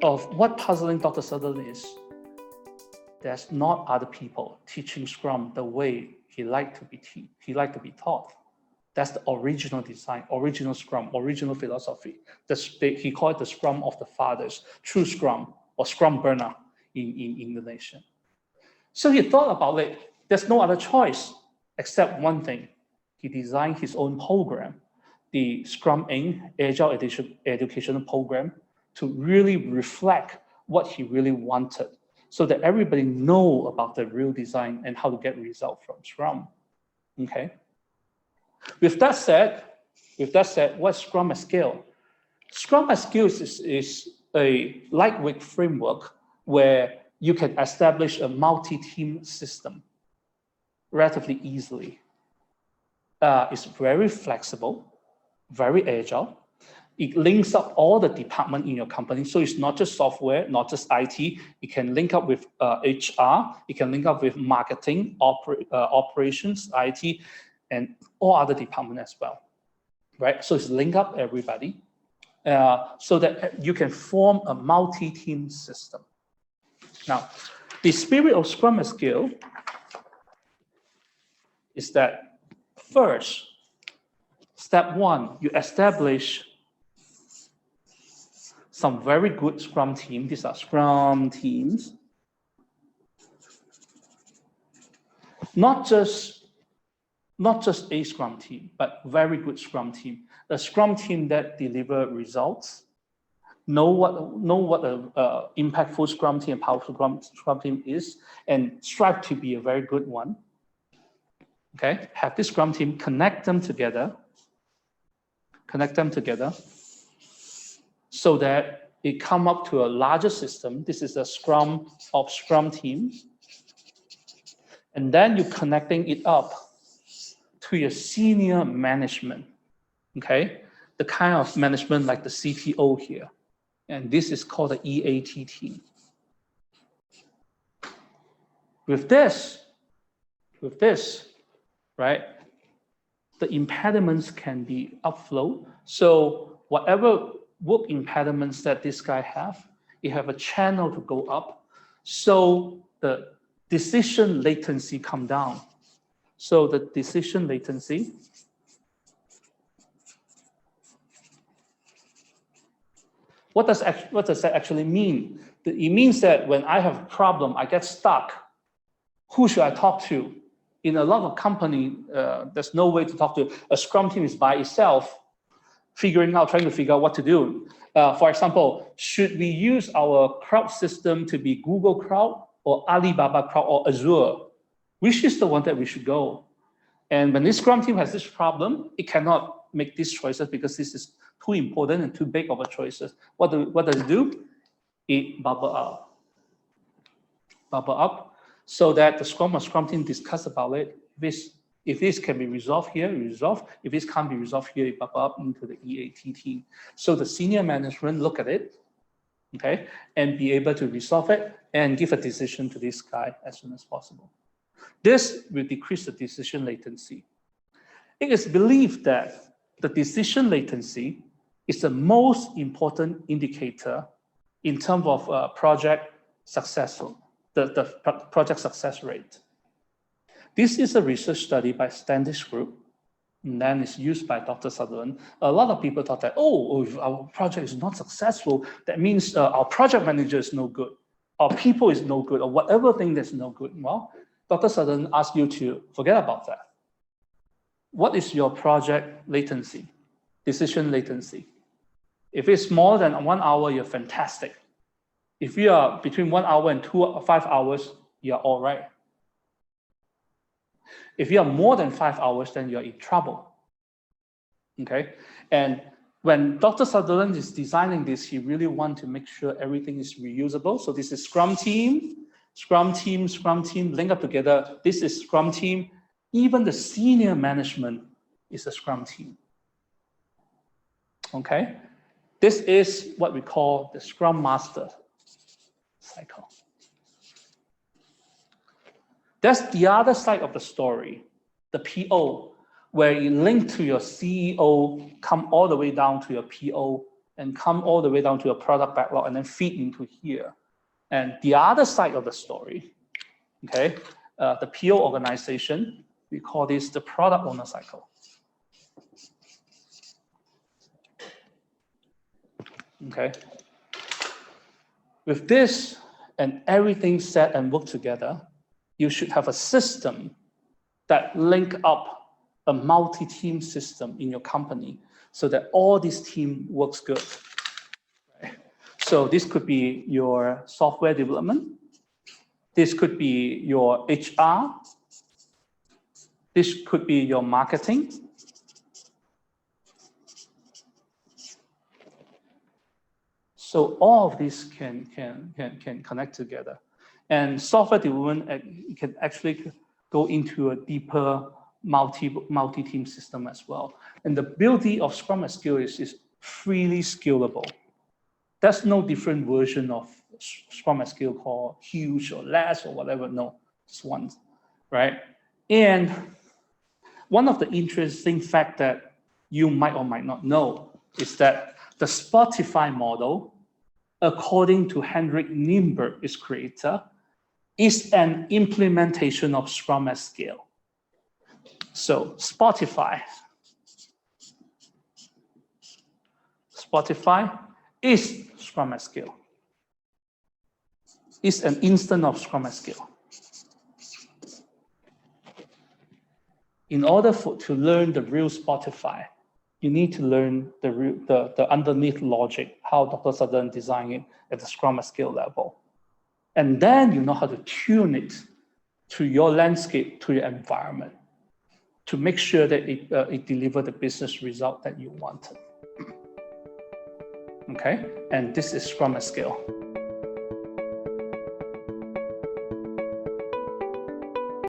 of what puzzling Dr. Sutherland is, there's not other people teaching Scrum the way he liked to be taught. That's the original design, original Scrum, original philosophy. He called it the Scrum of the fathers, true Scrum or Scrum burner in the nation. So he thought about it. There's no other choice except one thing. He designed his own program, the Scrum Inc. Agile Educational Program, to really reflect what he really wanted, so that everybody know about the real design and how to get results from Scrum. Okay. With that said, what's Scrum at Scale? Scrum at Scale is a lightweight framework where you can establish a multi-team system relatively easily. It's very flexible, very agile. It links up all the departments in your company. So it's not just software, not just IT. It can link up with HR. It can link up with marketing, operations, IT, and all other departments as well, right? So it's link up everybody so that you can form a multi-team system. Now, the spirit of Scrum at Scale is that first, step one, you establish some very good Scrum team. These are Scrum teams. Not just a Scrum team, but very good Scrum team. A Scrum team that deliver results, know what an impactful Scrum team, powerful Scrum team is, and strive to be a very good one. Okay, have this Scrum team connect them together, so that it come up to a larger system. This is a Scrum of Scrum teams. And then you're connecting it up to your senior management, okay? The kind of management like the CTO here. And this is called the EAT team. With this, right, the impediments can be upflow. So whatever work impediments that this guy have, you have a channel to go up. So the decision latency come down. So the decision latency what does that actually mean? It means that when I have a problem, I get stuck. Who should I talk to? In a lot of companies, there's no way to talk to. A Scrum team is by itself, trying to figure out what to do. For example, should we use our crowd system to be Google Crowd or Alibaba Crowd or Azure? Which is the one that we should go? And when this Scrum team has this problem, it cannot make these choices because this is too important and too big of a choices. What does it do? It bubble up, so that the Scrum team discuss about it. If this can be resolved here, resolve. If this can't be resolved here, it bubble up into the EAT team. So the senior management look at it, okay, and be able to resolve it and give a decision to this guy as soon as possible. This will decrease the decision latency. It is believed that the decision latency is the most important indicator in terms of project successful, the project success rate. This is a research study by Standish Group, and then it's used by Dr. Sutherland. A lot of people thought that, if our project is not successful, that means our project manager is no good, our people is no good, or whatever thing that's no good. Well, Dr. Sutherland asked you to forget about that. What is your project latency, decision latency? If it's more than 1 hour, you're fantastic. If you are between 1 hour and 5 hours, you're all right. If you are more than 5 hours, then you're in trouble. Okay? And when Dr. Sutherland is designing this, he really wants to make sure everything is reusable. So this is Scrum team, link up together. This is Scrum team. Even the senior management is a Scrum team. Okay? This is what we call the Scrum Master cycle. That's the other side of the story, the PO, where you link to your CEO, come all the way down to your PO and come all the way down to a product backlog and then feed into here. And the other side of the story, okay, the PO organization, we call this the product owner cycle. Okay. With this and everything set and work together, you should have a system that link up a multi-team system in your company so that all this team works good. Right? So this could be your software development. This could be your HR. This could be your marketing. So all of this can connect together. And software development can actually go into a deeper multi-team system as well. And the beauty of Scrum at Scale is freely scalable. There's no different version of Scrum at Scale called huge or less or whatever. No, just one, right? And one of the interesting fact that you might or might not know is that the Spotify model, according to Henrik Nienberg, its creator, is an implementation of Scrum at Scale. So Spotify is Scrum at Scale. It's an instance of Scrum at Scale. In order to learn the real Spotify, you need to learn the underneath logic, how Dr. Sutherland designed it at the Scrum at Scale level. And then you know how to tune it to your landscape, to your environment, to make sure that it delivers the business result that you wanted. Okay, and this is Scrum at Scale.